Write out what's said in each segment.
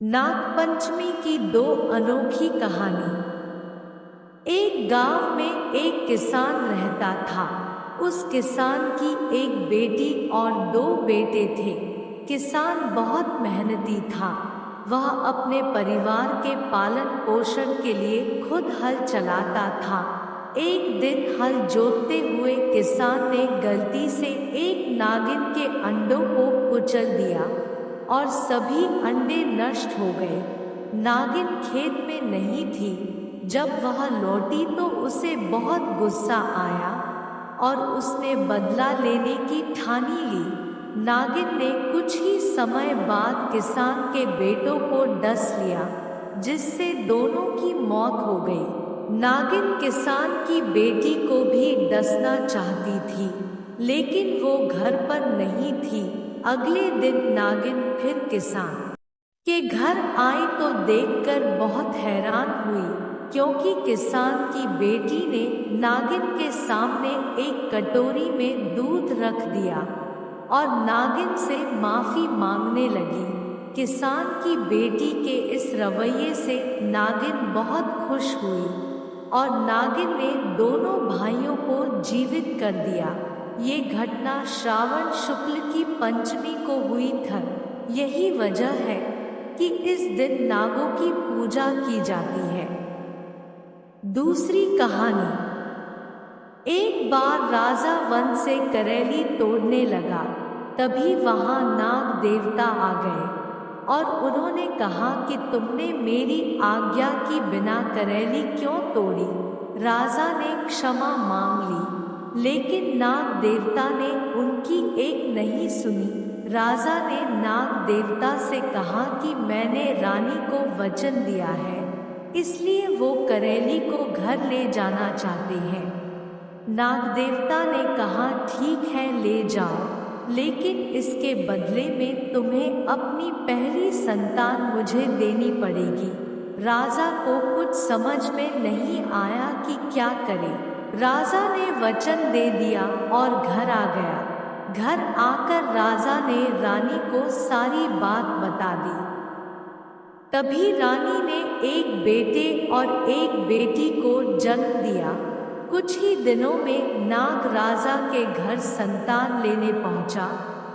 नागपंचमी की दो अनोखी कहानी। एक गांव में एक किसान रहता था। उस किसान की एक बेटी और दो बेटे थे। किसान बहुत मेहनती था। वह अपने परिवार के पालन पोषण के लिए खुद हल चलाता था। एक दिन हल जोतते हुए किसान ने गलती से एक नागिन के अंडों को कुचल दिया और सभी अंडे नष्ट हो गए। नागिन खेत में नहीं थी। जब वह लौटी तो उसे बहुत गुस्सा आया और उसने बदला लेने की ठानी ली। नागिन ने कुछ ही समय बाद किसान के बेटों को डस लिया, जिससे दोनों की मौत हो गई। नागिन किसान की बेटी को भी डसना चाहती थी, लेकिन वो घर पर नहीं थी। अगले दिन नागिन फिर किसान के घर आई तो देखकर बहुत हैरान हुई, क्योंकि किसान की बेटी ने नागिन के सामने एक कटोरी में दूध रख दिया और नागिन से माफी मांगने लगी। किसान की बेटी के इस रवैये से नागिन बहुत खुश हुई और नागिन ने दोनों भाइयों को जीवित कर दिया। ये घटना श्रावण शुक्ल की पंचमी को हुई थी। यही वजह है कि इस दिन नागों की पूजा की जाती है। दूसरी कहानी। एक बार राजा वन से करेली तोड़ने लगा। तभी वहां नाग देवता आ गए और उन्होंने कहा कि तुमने मेरी आज्ञा की बिना करेली क्यों तोड़ी। राजा ने क्षमा मांग ली, लेकिन नाग देवता ने उनकी एक नहीं सुनी। राजा ने नाग देवता से कहा कि मैंने रानी को वचन दिया है, इसलिए वो करेली को घर ले जाना चाहते हैं। नाग देवता ने कहा ठीक है, ले जाओ, लेकिन इसके बदले में तुम्हें अपनी पहली संतान मुझे देनी पड़ेगी। राजा को कुछ समझ में नहीं आया कि क्या करे। राजा ने वचन दे दिया और घर आ गया। घर आकर राजा ने रानी को सारी बात बता दी। तभी रानी ने एक बेटे और एक बेटी को जन्म दिया। कुछ ही दिनों में नाग राजा के घर संतान लेने पहुंचा।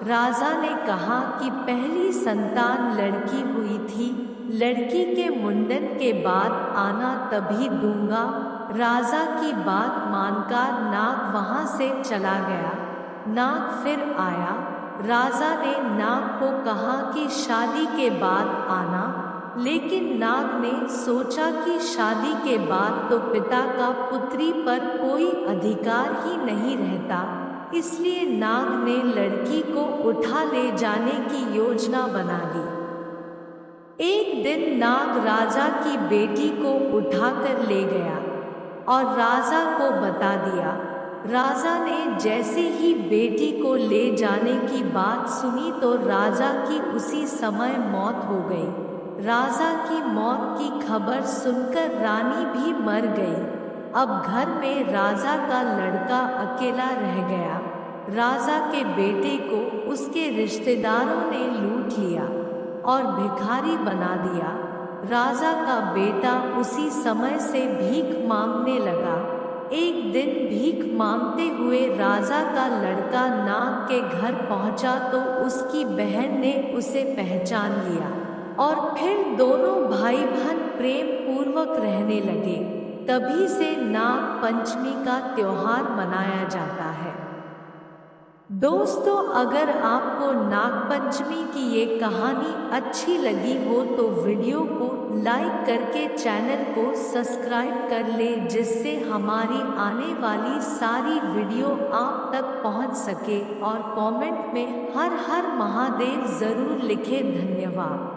राजा ने कहा कि पहली संतान लड़की हुई थी, लड़की के मुंडन के बाद आना तभी दूंगा। राजा की बात मानकर नाग वहां से चला गया। नाग फिर आया। राजा ने नाग को कहा कि शादी के बाद आना, लेकिन नाग ने सोचा कि शादी के बाद तो पिता का पुत्री पर कोई अधिकार ही नहीं रहता, इसलिए नाग ने लड़की को उठा ले जाने की योजना बना ली। एक दिन नाग राजा की बेटी को उठाकर ले गया और राजा को बता दिया। राजा ने जैसे ही बेटी को ले जाने की बात सुनी तो राजा की उसी समय मौत हो गई। राजा की मौत की खबर सुनकर रानी भी मर गई। अब घर में राजा का लड़का अकेला रह गया। राजा के बेटे को उसके रिश्तेदारों ने लूट लिया और भिखारी बना दिया। राजा का बेटा उसी समय से भीख मांगने लगा। एक दिन भीख मांगते हुए राजा का लड़का नाग के घर पहुंचा तो उसकी बहन ने उसे पहचान लिया और फिर दोनों भाई बहन प्रेम पूर्वक रहने लगे। तभी से नाग पंचमी का त्योहार मनाया जाता है। दोस्तों, अगर आपको नागपंचमी की ये कहानी अच्छी लगी हो तो वीडियो को लाइक करके चैनल को सब्सक्राइब कर ले, जिससे हमारी आने वाली सारी वीडियो आप तक पहुंच सके। और कमेंट में हर हर महादेव जरूर लिखें। धन्यवाद।